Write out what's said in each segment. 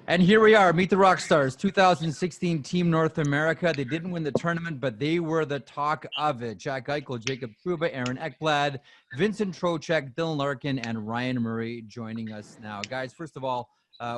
And here we are, Meet the Rockstars, 2016 Team North America. They didn't win the tournament, but they were the talk of it. Jack Eichel, Jacob Trouba, Aaron Ekblad, Vincent Trocheck, Dylan Larkin, and Ryan Murray joining us now. Guys, first of all,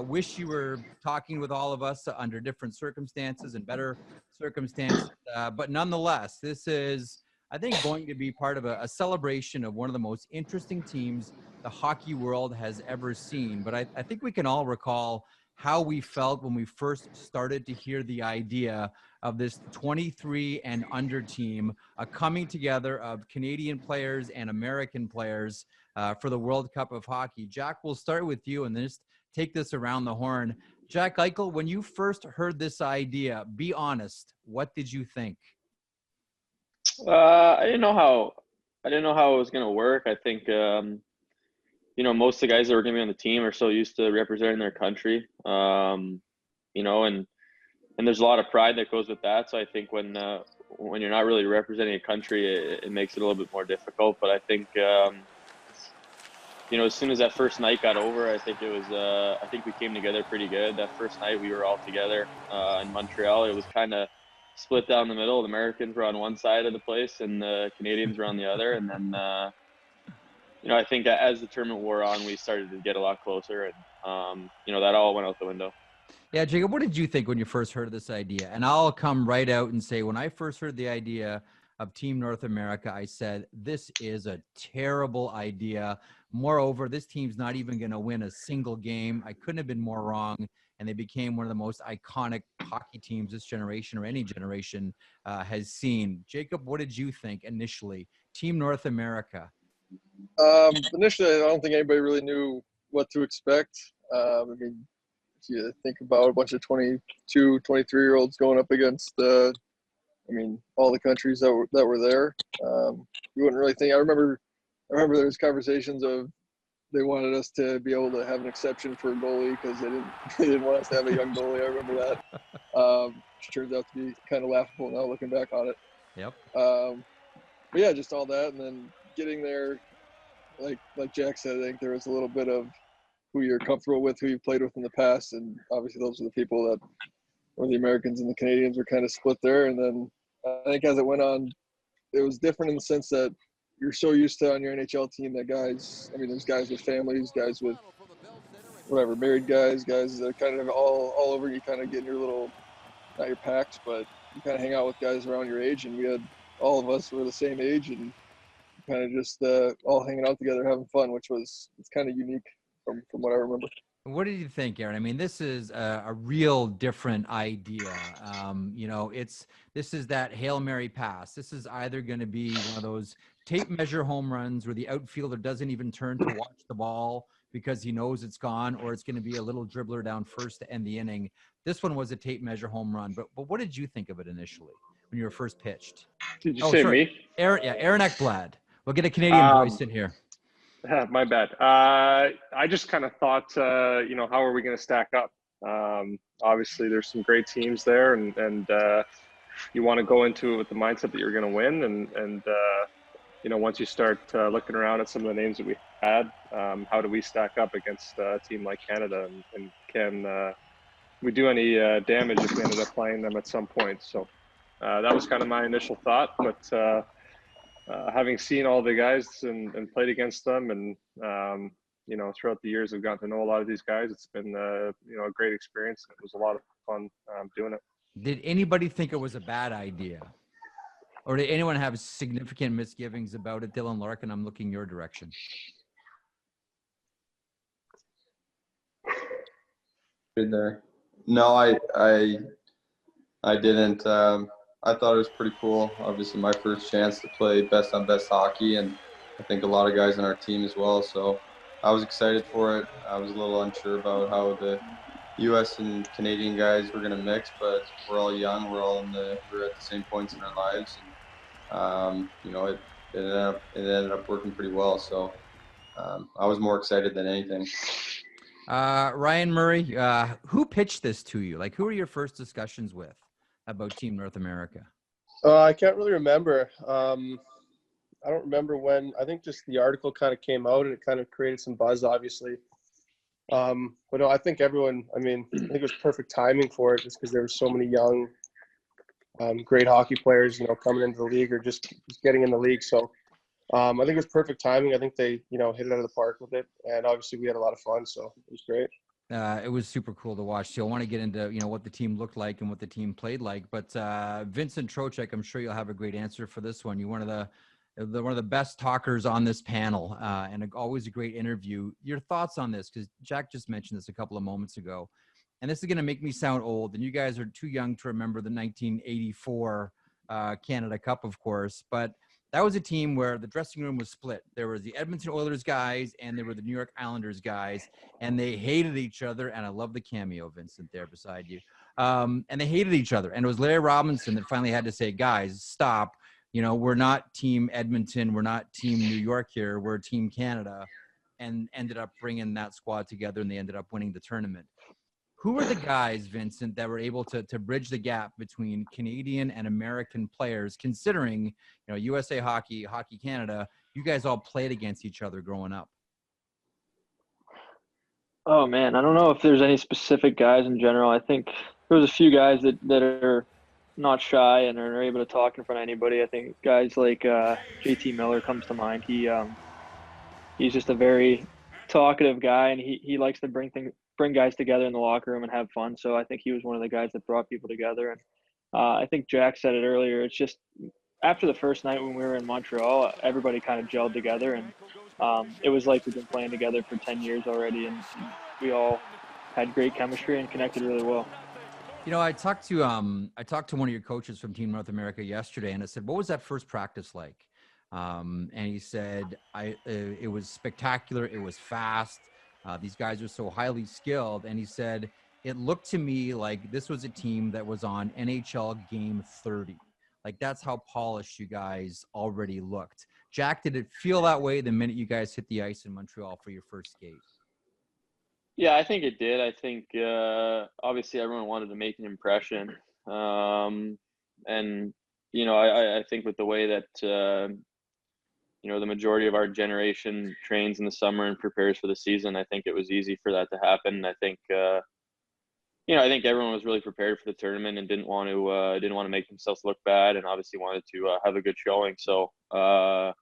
wish you were talking with all of us under different circumstances and better circumstances. But nonetheless, this is, I think, going to be part of a celebration of one of the most interesting teams the hockey world has ever seen. But I think we can all recall how we felt when we first started to hear the idea of this 23 and under team, a coming together of Canadian players and American players for the World Cup of Hockey. Jack, we'll start with you and then just take this around the horn. Jack Eichel, when you first heard this idea, be honest, what did you think? I didn't know how it was gonna work. I think most of the guys that were gonna be on the team are so used to representing their country. And there's a lot of pride that goes with that. So I think when you're not really representing a country, it makes it a little bit more difficult. But I think as soon as that first night got over, I think we came together pretty good. That first night we were all together in Montreal. It was kind of split down the middle. The Americans were on one side of the place and the Canadians were on the other. And then I think as the tournament wore on, we started to get a lot closer, and that all went out the window. Yeah, Jacob, what did you think when you first heard of this idea? And I'll come right out and say, when I first heard the idea of Team North America, I said, this is a terrible idea. Moreover, this team's not even going to win a single game. I couldn't have been more wrong. And they became one of the most iconic hockey teams this generation or any generation has seen. Jacob, what did you think initially? Team North America. Initially, I don't think anybody really knew what to expect. If you think about a bunch of 22, 23-year-olds going up against, all the countries that were there, you wouldn't really think. I remember there was conversations of they wanted us to be able to have an exception for a goalie because they didn't want us to have a young goalie. I remember that, which turns out to be kind of laughable now looking back on it. Yep. But yeah, just all that, and then getting there, like Jack said, I think there was a little bit of who you're comfortable with, who you've played with in the past, and obviously those are the people that, or the Americans and the Canadians, were kind of split there. And then I think as it went on, it was different in the sense that you're so used to on your NHL team that guys, there's guys with families, guys with whatever, married guys that kind of all over. You kind of get in your little, not your packs, but you kind of hang out with guys around your age, and all of us were the same age, and kind of just all hanging out together, having fun, it's kind of unique from what I remember. What did you think, Aaron? This is a real different idea. This is that Hail Mary pass. This is either going to be one of those tape measure home runs where the outfielder doesn't even turn to watch the ball because he knows it's gone, or it's going to be a little dribbler down first to end the inning. This one was a tape measure home run. But what did you think of it initially when you were first pitched? Did you say me? Aaron Ekblad. We'll get a Canadian voice in here. My bad. I just kind of thought, how are we going to stack up? Obviously, there's some great teams there, and you want to go into it with the mindset that you're going to win. And once you start looking around at some of the names that we had, how do we stack up against a team like Canada? And can we do any damage if we ended up playing them at some point? So that was kind of my initial thought. But having seen all the guys and played against them, and throughout the years I've gotten to know a lot of these guys, it's been a great experience. It was a lot of fun doing it. Did anybody think it was a bad idea, or did anyone have significant misgivings about it? Dylan Larkin, I'm looking your direction. Good there. No, I didn't. I thought it was pretty cool. Obviously, my first chance to play best on best hockey, and I think a lot of guys on our team as well. So I was excited for it. I was a little unsure about how the U.S. and Canadian guys were going to mix, but we're all young. We're at the same points in our lives, and it ended up working pretty well. So I was more excited than anything. Ryan Murray, who pitched this to you? Like, who were your first discussions with about Team North America? I can't really remember. I don't remember when. I think just the article kind of came out and it kind of created some buzz, obviously. But no, I think everyone, I think it was perfect timing for it just because there were so many young, great hockey players, coming into the league or just getting in the league. So I think it was perfect timing. I think they, hit it out of the park with it. And obviously we had a lot of fun, so it was great. It was super cool to watch. So I want to get into, what the team looked like and what the team played like. But Vincent Trocheck, I'm sure you'll have a great answer for this one. You're one of the best talkers on this panel, and always a great interview. Your thoughts on this, because Jack just mentioned this a couple of moments ago, and this is going to make me sound old, and you guys are too young to remember the 1984 Canada Cup, of course, but that was a team where the dressing room was split. There was the Edmonton Oilers guys and there were the New York Islanders guys, and they hated each other. And I love the cameo, Vincent, there beside you. And they hated each other. And it was Larry Robinson that finally had to say, guys, stop. We're not Team Edmonton. We're not Team New York here. We're Team Canada, and ended up bringing that squad together, and they ended up winning the tournament. Who were the guys, Vincent, that were able to bridge the gap between Canadian and American players, considering, USA Hockey, Hockey Canada, you guys all played against each other growing up? Oh, man, I don't know if there's any specific guys in general. I think there was a few guys that are not shy and are able to talk in front of anybody. I think guys like JT Miller comes to mind. He's just a very talkative guy, and he likes to bring guys together in the locker room and have fun. So I think he was one of the guys that brought people together. And I think Jack said it earlier. It's just after the first night when we were in Montreal, everybody kind of gelled together, and it was like we've been playing together for 10 years already, and we all had great chemistry and connected really well. I talked to one of your coaches from Team North America yesterday, and I said, what was that first practice like? And he said, it was spectacular. It was fast. These guys are so highly skilled. And he said, it looked to me like this was a team that was on NHL game 30. Like, that's how polished you guys already looked. Jack, did it feel that way the minute you guys hit the ice in Montreal for your first skate? Yeah, I think it did. I think obviously everyone wanted to make an impression. And, I think with the way that, the majority of our generation trains in the summer and prepares for the season, I think it was easy for that to happen. I think, I think everyone was really prepared for the tournament and didn't want to make themselves look bad, and obviously wanted to have a good showing. So, that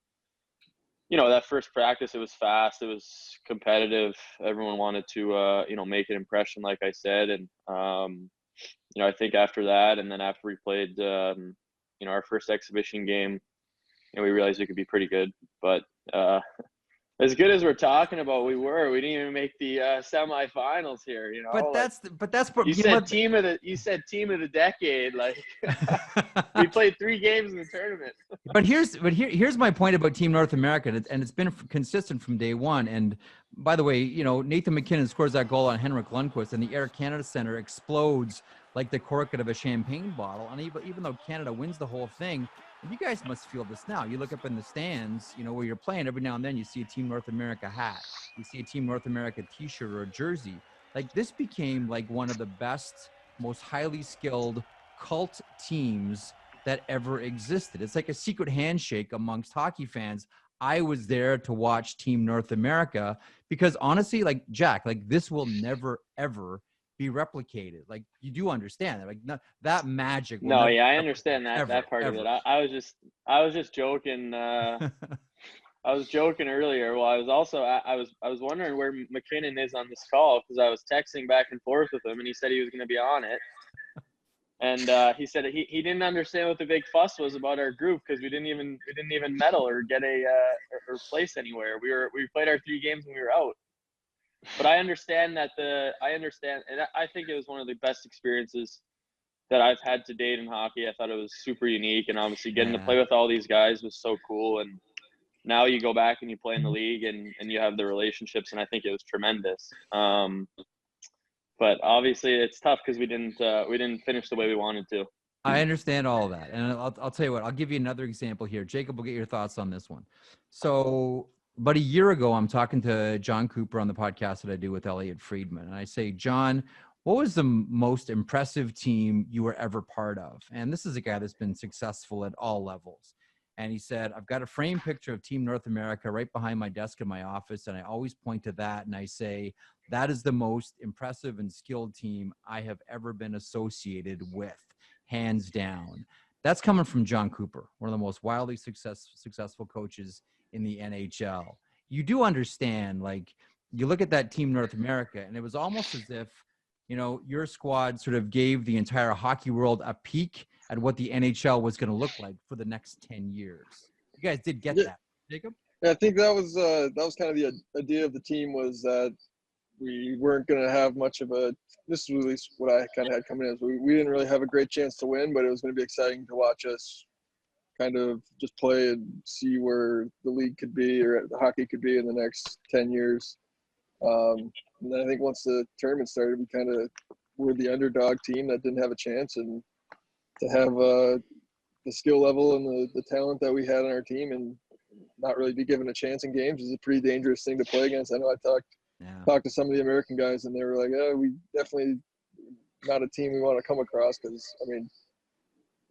first practice, it was fast, it was competitive. Everyone wanted to, make an impression, like I said. And, I think after that, and then after we played, our first exhibition game, we realized we could be pretty good. But as good as we're talking about, we didn't even make the semifinals here. You said team of the decade. Like, we played 3 games in the tournament. But here's my point about Team North America, and it's been consistent from day one. And by the way, Nathan McKinnon scores that goal on Henrik Lundqvist, and the Air Canada Center explodes like the cork out of a champagne bottle. And even though Canada wins the whole thing, you guys must feel this now. You look up in the stands, where you're playing, every now and then you see a Team North America hat. You see a Team North America t-shirt or a jersey. Like, this became like one of the best, most highly skilled cult teams that ever existed. It's like a secret handshake amongst hockey fans. I was there to watch Team North America because honestly, like Jack, like this will never, ever be replicated. Like, you do understand that, like that magic. No, yeah, I understand that part of it. I was just joking. I was joking earlier. Well, I was wondering where McKinnon is on this call, because I was texting back and forth with him, and he said he was going to be on it. And he said he didn't understand what the big fuss was about our group, because we didn't even medal or get or place anywhere. We played our 3 games and we were out. But I understand, and I think it was one of the best experiences that I've had to date in hockey. I thought it was super unique, and obviously getting to play with all these guys was so cool. And now you go back and you play in the league, and you have the relationships, and I think it was tremendous. But obviously it's tough because we didn't finish the way we wanted to. I understand all of that. And I'll tell you what, I'll give you another example here. Jacob will get your thoughts on this one. So about a year ago, I'm talking to John Cooper on the podcast that I do with Elliot Friedman. And I say, John, what was the most impressive team you were ever part of? And this is a guy that's been successful at all levels. And he said, I've got a framed picture of Team North America right behind my desk in my office. And I always point to that. And I say, that is the most impressive and skilled team I have ever been associated with, hands down. That's coming from John Cooper, one of the most wildly successful coaches in the NHL. You do understand, like, you look at that Team North America, and it was almost as if, you know, your squad sort of gave the entire hockey world a peek at what the NHL was going to look like for the next 10 years. You guys did get that, Jacob? Yeah, I think that was kind of the idea of the team, was that we weren't going to have much of a – this is at least what I kind of had coming in. We didn't really have a great chance to win, but it was going to be exciting to watch us kind of just play and see where the league could be, or the hockey could be in the next 10 years. And then I think once the tournament started, we kind of were the underdog team that didn't have a chance, and to have the skill level and the talent that we had on our team and not really be given a chance in games is a pretty dangerous thing to play against. I know I talked to some of the American guys, and they were like, "Oh, we definitely not a team we want to come across, because I mean,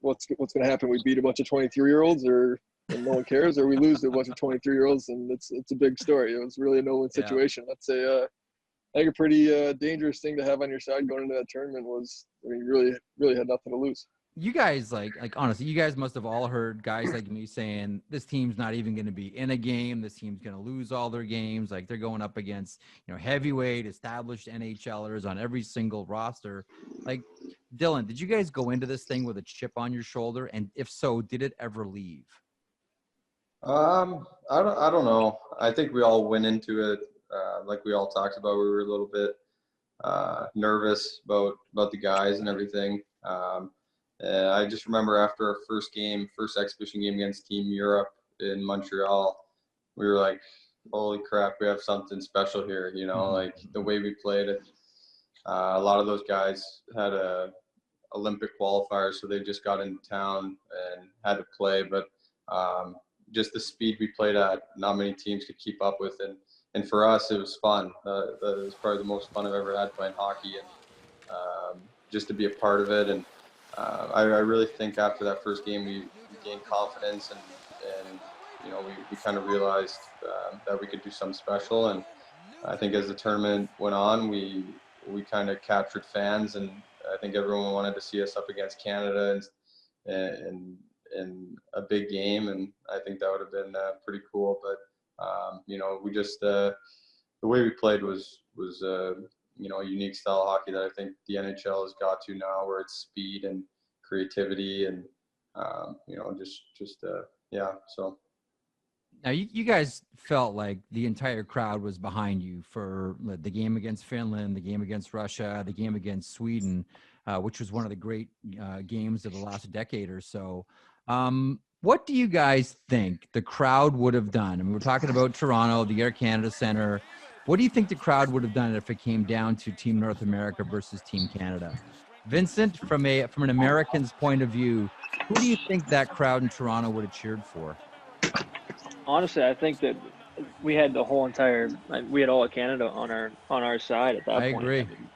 what's going to happen? We beat a bunch of 23-year-olds, and no one cares, or we lose to a bunch of 23-year-olds, and it's a big story." It was really a no-win situation. That's I think a pretty dangerous thing to have on your side going into that tournament. Was, I mean, really had nothing to lose. You guys, like honestly, you guys must have all heard guys like me saying, this team's not even going to be in a game. This team's going to lose all their games. Like, they're going up against, you know, heavyweight established NHLers on every single roster. Like, Dylan, did you guys go into this thing with a chip on your shoulder? And if so, did it ever leave? I don't know. I think we all went into it, like we all talked about. We were a little bit nervous about the guys and everything. I just remember after our first exhibition game against Team Europe in Montreal, we were like, holy crap, we have something special here. You know, like the way we played it. A lot of those guys had a Olympic qualifiers, so they just got into town and had to play. But just the speed we played at, not many teams could keep up with. And for us, it was fun. It was probably the most fun I've ever had playing hockey, and just to be a part of it. And I really think after that first game, we gained confidence, and you know, we kind of realized that we could do something special. And I think as the tournament went on, we kind of captured fans, and I think everyone wanted to see us up against Canada and a big game, and I think that would have been pretty cool. But you know, we just the way we played was you know, a unique style of hockey that I think the NHL has got to now, where it's speed and creativity and you know, yeah. So now you guys felt like the entire crowd was behind you for the game against Finland, the game against Russia, the game against Sweden, which was one of the great games of the last decade or so. What do you guys think the crowd would have done? I mean, we're talking about Toronto, the Air Canada Centre. What do you think the crowd would have done if it came down to Team North America versus Team Canada? Vincent, from an American's point of view, who do you think that crowd in Toronto would have cheered for? Honestly, I think that we had all of Canada on our side at that point. I agree. I mean,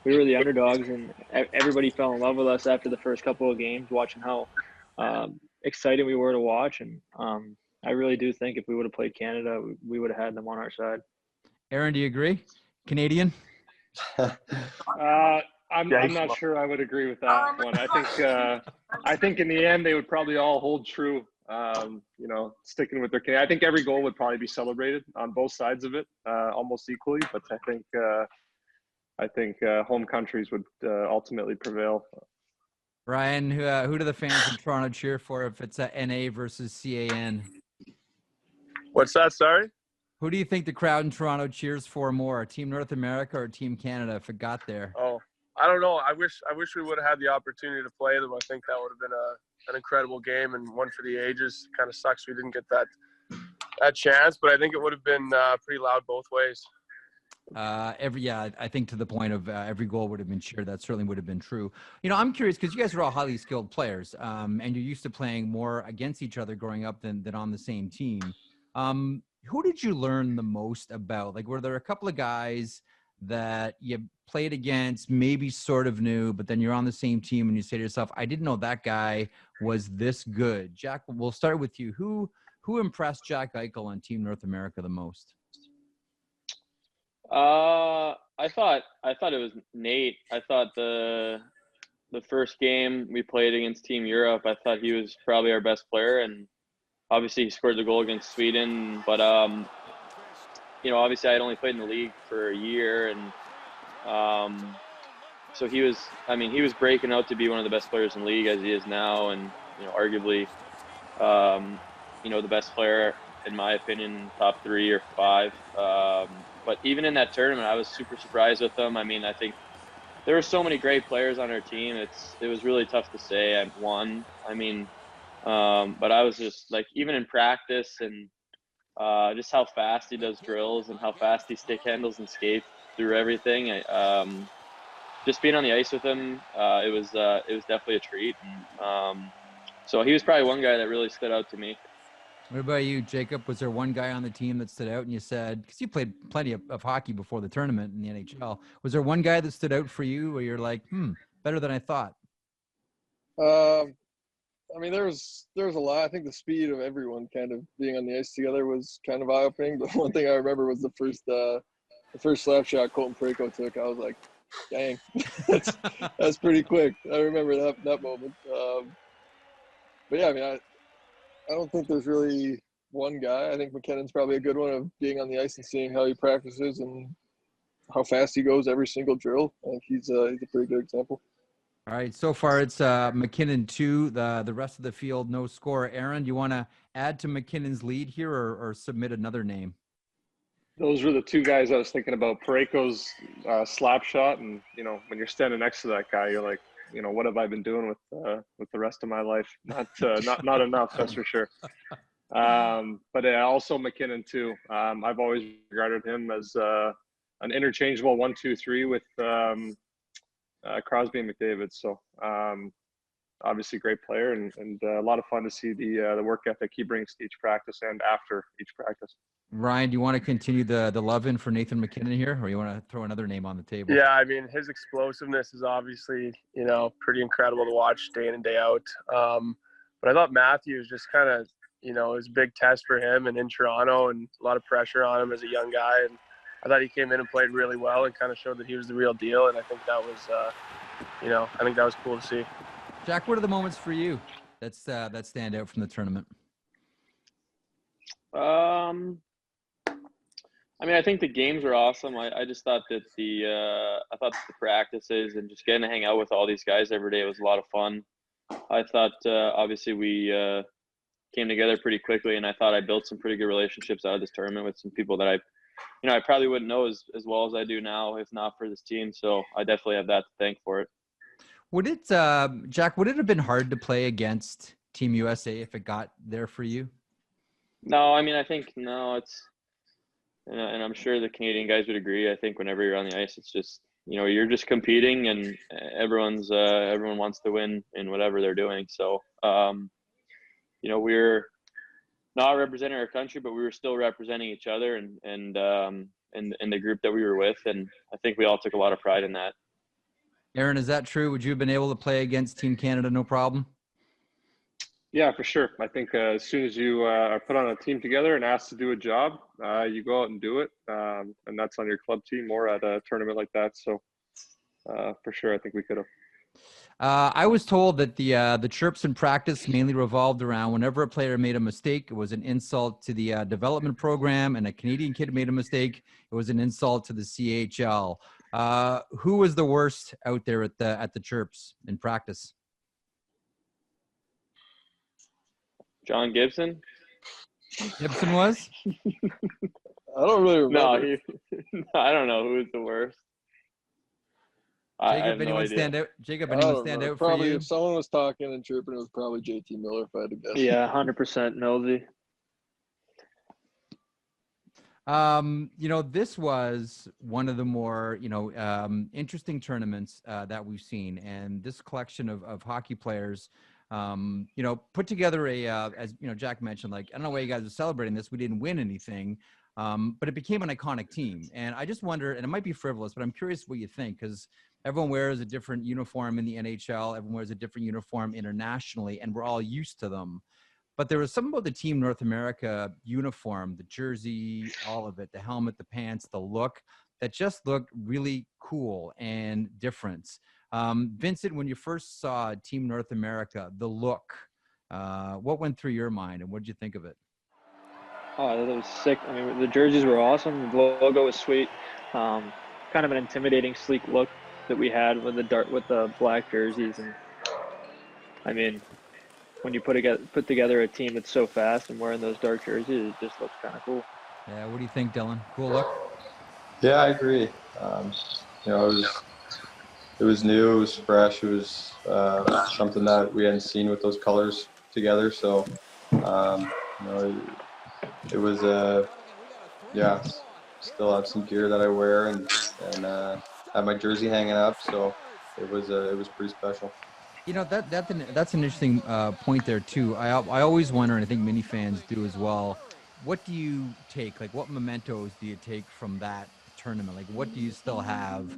we were the underdogs, and everybody fell in love with us after the first couple of games, watching how excited we were to watch. And I really do think if we would have played Canada, we would have had them on our side. Aaron, do you agree? Canadian? I'm not sure I would agree with that one. I think in the end they would probably all hold true. You know, sticking with their. I think every goal would probably be celebrated on both sides of it, almost equally. But I think home countries would ultimately prevail. Ryan, who do the fans in Toronto cheer for if it's a NA versus CAN? What's that? Sorry. Who do you think the crowd in Toronto cheers for more, Team North America or Team Canada, if it got there? Oh, I don't know. I wish we would have had the opportunity to play them. I think that would have been an incredible game and one for the ages. Kind of sucks we didn't get that chance, but I think it would have been pretty loud both ways. I think to the point of every goal would have been cheered. That certainly would have been true. You know, I'm curious because you guys are all highly skilled players, and you're used to playing more against each other growing up than on the same team. Who did you learn the most about? Like, were there a couple of guys that you played against, maybe sort of knew, but then you're on the same team and you say to yourself, I didn't know that guy was this good? Jack, we'll start with you. Who impressed Jack Eichel on Team North America the most? I thought it was Nate. I thought the first game we played against Team Europe, I thought he was probably our best player, and obviously he scored the goal against Sweden. But obviously I had only played in the league for a year, and so he was breaking out to be one of the best players in the league as he is now, and arguably the best player in my opinion, top 3 or 5. But even in that tournament, I was super surprised with them. I mean, I think there were so many great players on our team. It was really tough to say I won. I mean, but I was just like, even in practice and just how fast he does drills and how fast he stick handles and skates through everything. Just being on the ice with him, it was definitely a treat. And, so he was probably one guy that really stood out to me. What about you, Jacob? Was there one guy on the team that stood out and you said, because you played plenty of hockey before the tournament in the NHL, was there one guy that stood out for you where you're like, better than I thought? I mean, there was a lot. I think the speed of everyone kind of being on the ice together was kind of eye-opening. But one thing I remember was the first slap shot Colton Parayko took. I was like, dang, that's pretty quick. I remember that moment. But yeah, I mean, I don't think there's really one guy. I think McKinnon's probably a good one of being on the ice and seeing how he practices and how fast he goes every single drill. I think he's a pretty good example. All right, so far it's McKinnon 2, the rest of the field, no score. Aaron, do you want to add to McKinnon's lead here or submit another name? Those were the two guys I was thinking about. Parayko's slap shot, and when you're standing next to that guy, you're like, what have I been doing with the rest of my life? Not enough, that's for sure. But also McKinnon too. I've always regarded him as an interchangeable 1-2-3 with Crosby and McDavid. So obviously great player and a lot of fun to see the work ethic he brings to each practice and after each practice. Ryan, do you want to continue the love in for Nathan McKinnon here, or you want to throw another name on the table? Yeah, I mean, his explosiveness is obviously, pretty incredible to watch day in and day out. But I thought Matthews just kind of, it was a big test for him and in Toronto and a lot of pressure on him as a young guy. And I thought he came in and played really well and kind of showed that he was the real deal. And I think that was, I think that was cool to see. Jack, what are the moments for you that stand out from the tournament? I mean, I think the games were awesome. I just thought that the practices and just getting to hang out with all these guys every day was a lot of fun. I thought obviously we came together pretty quickly, and I thought I built some pretty good relationships out of this tournament with some people that I probably wouldn't know as well as I do now if not for this team. So I definitely have that to thank for it. Would it, Jack, would it have been hard to play against Team USA if it got there for you? No, I mean, I think it's. And I'm sure the Canadian guys would agree. I think whenever you're on the ice, it's just, you're just competing and everyone wants to win in whatever they're doing. So, we're not representing our country, but we were still representing each other and the group that we were with. And I think we all took a lot of pride in that. Aaron, is that true? Would you have been able to play against Team Canada no problem? Yeah, for sure. I think as soon as you are put on a team together and asked to do a job, you go out and do it. And that's on your club team or at a tournament like that. So for sure, I think we could have. I was told that the chirps in practice mainly revolved around whenever a player made a mistake, it was an insult to the development program, and a Canadian kid made a mistake, it was an insult to the CHL. Who was the worst out there at the chirps in practice? John Gibson? Gibson was? I don't really remember. No, I don't know who was the worst. Jacob, anyone stand out? Jacob, anyone stand out for probably you? If someone was talking and chirping, it was probably JT Miller, if I had to guess. Yeah, 100% Millsy. This was one of the more, interesting tournaments that we've seen, and this collection of hockey players, put together as Jack mentioned, like, I don't know why you guys are celebrating this. We didn't win anything. but it became an iconic team. And I just wonder, and it might be frivolous, but I'm curious what you think, because everyone wears a different uniform in the NHL. Everyone wears a different uniform internationally, and we're all used to them. But there was something about the Team North America uniform, the jersey, all of it, the helmet, the pants, the look, that just looked really cool and different. Vincent, when you first saw Team North America, the look, what went through your mind, and what did you think of it? Oh, that was sick. I mean, the jerseys were awesome. The logo was sweet. Kind of an intimidating, sleek look that we had with the black jerseys. And I mean, when you put together a team that's so fast and wearing those dark jerseys, it just looks kind of cool. Yeah, what do you think, Dylan? Cool look? Yeah, I agree. You know, it was new, it was fresh, it was something that we hadn't seen with those colors together. So, you know, it was yeah. Still have some gear that I wear and have my jersey hanging up. So it was pretty special. You know, that's an interesting point there too. I always wonder, and I think many fans do as well. What do you take? Like, what mementos do you take from that tournament? Like, what do you still have?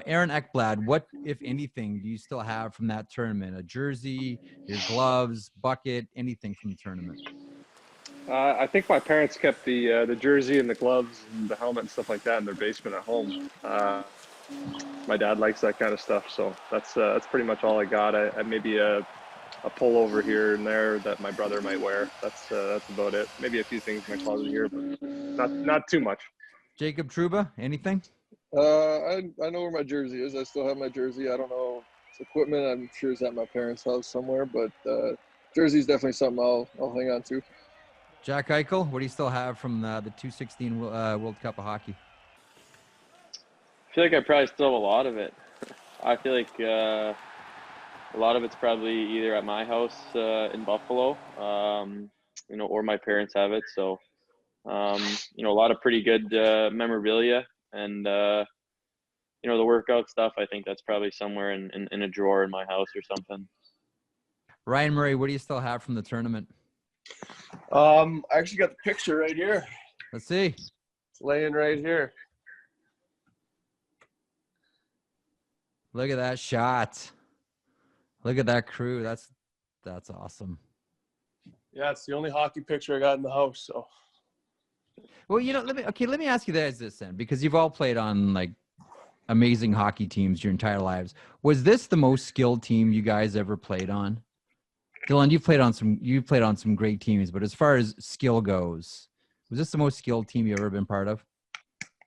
Aaron Ekblad, what, if anything, do you still have from that tournament? A jersey, your gloves, bucket, anything from the tournament? I think my parents kept the jersey and the gloves and the helmet and stuff like that in their basement at home. My dad likes that kind of stuff, so that's pretty much all I got. I maybe a pullover here and there that my brother might wear. That's about it. Maybe a few things in my closet here, but not too much. Jacob Trouba, anything? I know where my jersey is. I still have my jersey. I don't know. It's equipment. I'm sure it's at my parents' house somewhere, but jersey is definitely something I'll hang on to. Jack Eichel, what do you still have from the 2016 World Cup of Hockey? I feel like I probably still have a lot of it. I feel like a lot of it's probably either at my house in Buffalo, you know, or my parents have it. So, you know, a lot of pretty good memorabilia and, you know, the workout stuff. I think that's probably somewhere in a drawer in my house or something. Ryan Murray, what do you still have from the tournament? I actually got the picture right here. Let's see. It's laying right here. Look at that shot. Look at that crew. That's awesome. Yeah, it's the only hockey picture I got in the house. So, Well, you know, let me ask you this then, because you've all played on like amazing hockey teams your entire lives. Was this the most skilled team you guys ever played on? Dylan, you've played on some great teams, but as far as skill goes, was this the most skilled team you've ever been part of?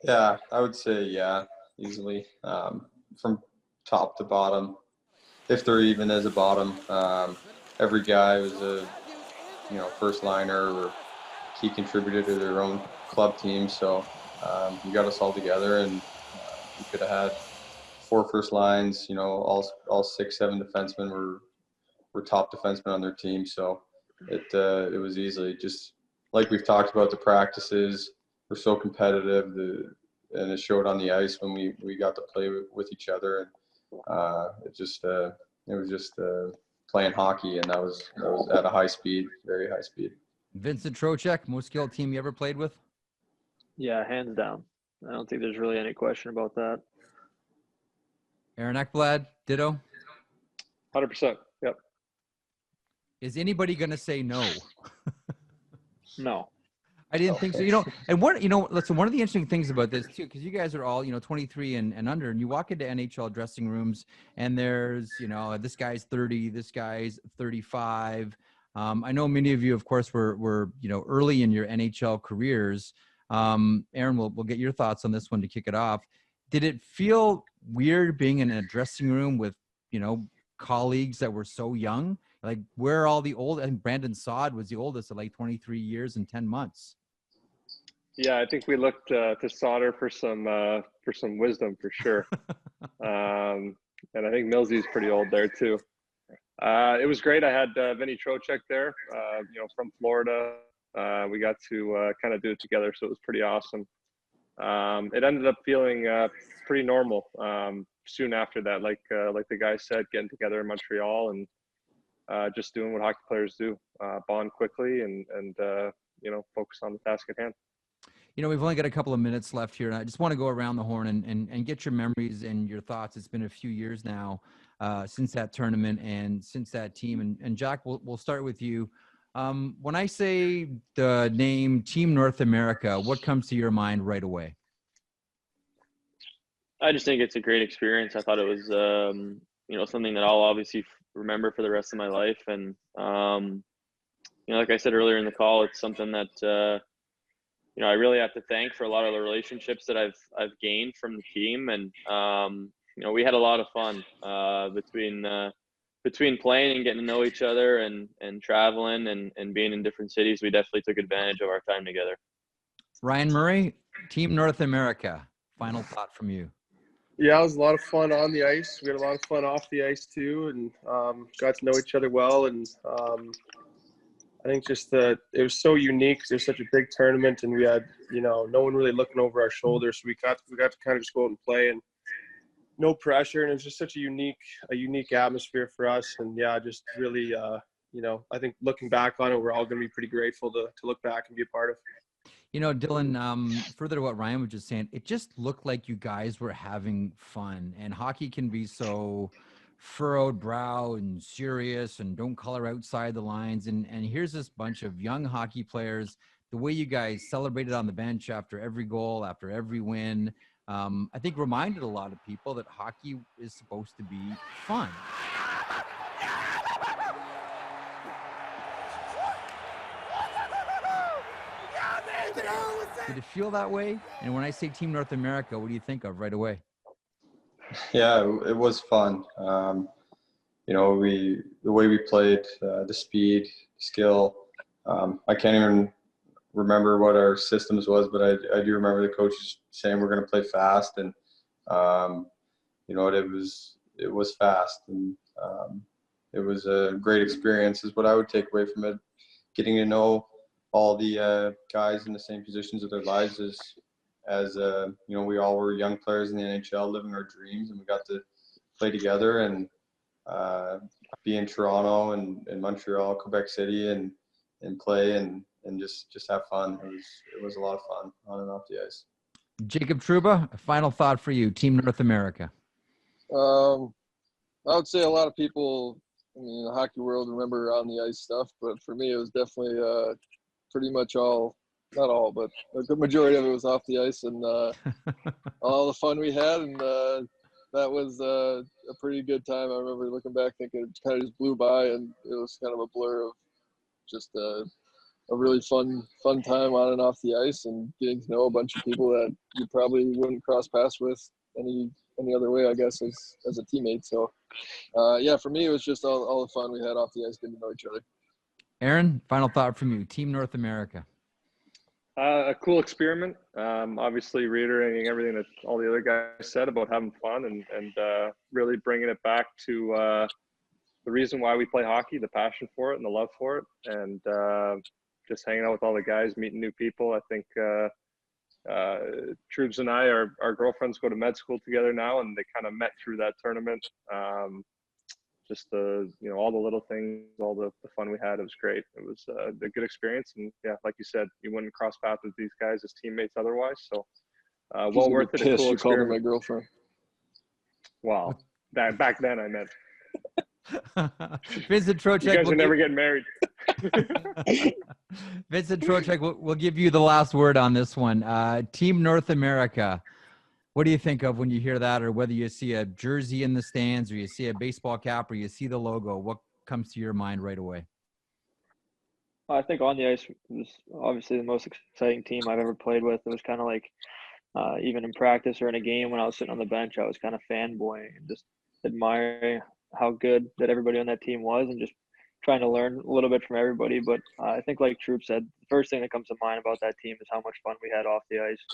Yeah, I would say easily. From top to bottom, if there even is a bottom, every guy was a first liner or key contributor to their own club team. So you got us all together, and we could have had 4 first lines. You know, all 6-7 defensemen were top defensemen on their team. So it was easily, just like we've talked about, the practices were so competitive, and it showed on the ice when we got to play with each other, and it was just playing hockey, and that was at a high speed, very high speed. Vincent Trocheck, most skilled team you ever played with? Yeah, hands down. I don't think there's really any question about that. Aaron Ekblad, ditto? 100%. Yep. Is anybody going to say no? No. I didn't think so. You know, and listen, one of the interesting things about this too, because you guys are all, 23 and under, and you walk into NHL dressing rooms and there's, this guy's 30, this guy's 35. I know many of you, of course, were early in your NHL careers. Aaron, we'll get your thoughts on this one to kick it off. Did it feel weird being in a dressing room with, colleagues that were so young? Like, where are all the old? I think Brandon Saad was the oldest at like 23 years and 10 months. Yeah, I think we looked to Sauter for some wisdom for sure. And I think Millsy's pretty old there too. It was great. I had Vinny Trocheck there, from Florida. We got to kind of do it together, so it was pretty awesome. It ended up feeling pretty normal soon after that, like the guy said, getting together in Montreal and just doing what hockey players do, bond quickly and focus on the task at hand. We've only got a couple of minutes left here, and I just want to go around the horn and get your memories and your thoughts. It's been a few years now since that tournament and since that team. And Jack, we'll start with you. When I say the name Team North America, what comes to your mind right away? I just think it's a great experience. I thought it was, something that I'll obviously remember for the rest of my life. And, like I said earlier in the call, it's something that, I really have to thank for a lot of the relationships that I've gained from the team. And, we had a lot of fun between playing and getting to know each other and traveling and being in different cities. We definitely took advantage of our time together. Ryan Murray, Team North America, final thought from you. Yeah, it was a lot of fun on the ice. We had a lot of fun off the ice too, and got to know each other well. And I think just it was so unique. It was such a big tournament, and we had no one really looking over our shoulders. So we got to kind of just go out and play, and no pressure. And it was just such a unique atmosphere for us. And yeah, just really I think looking back on it, we're all going to be pretty grateful to look back and be a part of. Dylan, further to what Ryan was just saying, it just looked like you guys were having fun, and hockey can be so furrowed brow and serious and don't color outside the lines. And here's this bunch of young hockey players, the way you guys celebrated on the bench after every goal, after every win, I think reminded a lot of people that hockey is supposed to be fun. Did it feel that way? And when I say Team North America, what do you think of right away? Yeah, it was fun. The way we played, the speed, skill. I can't even remember what our systems was, but I do remember the coaches saying we're going to play fast, and it was fast, and it was a great experience is what I would take away from it. Getting to know all the guys in the same positions of their lives as we all were young players in the NHL living our dreams, and we got to play together and be in Toronto and Montreal, Quebec City, and play and just have fun. It was a lot of fun on and off the ice. Jacob Trouba, a final thought for you, Team North America. I would say a lot of people in the hockey world remember on the ice stuff, but for me it was definitely pretty much all, not all, but a good majority of it was off the ice, and all the fun we had, and that was a pretty good time. I remember looking back thinking it kind of just blew by, and it was kind of a blur of just a really fun time on and off the ice, and getting to know a bunch of people that you probably wouldn't cross paths with any other way, I guess, as a teammate. So for me it was just all the fun we had off the ice, getting to know each other. Aaron, final thought from you, Team North America. A cool experiment. Obviously reiterating everything that all the other guys said about having fun and really bringing it back to the reason why we play hockey, the passion for it and the love for it, and just hanging out with all the guys, meeting new people. I think Troubs and I, our girlfriends go to med school together now, and they kind of met through that tournament. Just all the little things, all the fun we had. It was great. It was a good experience. And yeah, like you said, you wouldn't cross paths with these guys as teammates otherwise. So well worth it. A cool you experiment. called her my girlfriend. Wow. Back then I meant. Vincent Trocheck. You guys are never getting married. Vincent Trocheck, we'll give you the last word on this one. Team North America. What do you think of when you hear that, or whether you see a jersey in the stands, or you see a baseball cap, or you see the logo? What comes to your mind right away? I think on the ice was obviously the most exciting team I've ever played with. It was kind of like even in practice or in a game when I was sitting on the bench, I was kind of fanboying and just admiring how good that everybody on that team was, and just trying to learn a little bit from everybody. But I think, like Troop said, the first thing that comes to mind about that team is how much fun we had off the ice.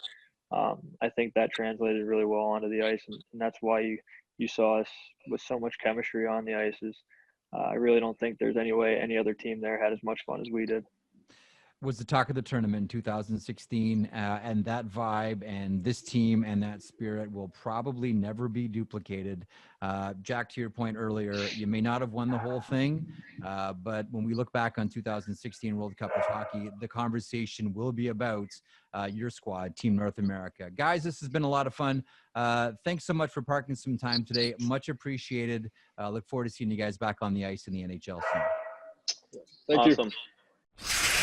I think that translated really well onto the ice, and that's why you saw us with so much chemistry on the ice. I really don't think there's any way any other team there had as much fun as we did. was the talk of the tournament in 2016, and that vibe and this team and that spirit will probably never be duplicated. Jack, to your point earlier, you may not have won the whole thing, but when we look back on 2016 World Cup of Hockey, the conversation will be about your squad, Team North America. Guys, this has been a lot of fun. Thanks so much for parking some time today. Much appreciated. Look forward to seeing you guys back on the ice in the NHL soon. Thank you. Awesome.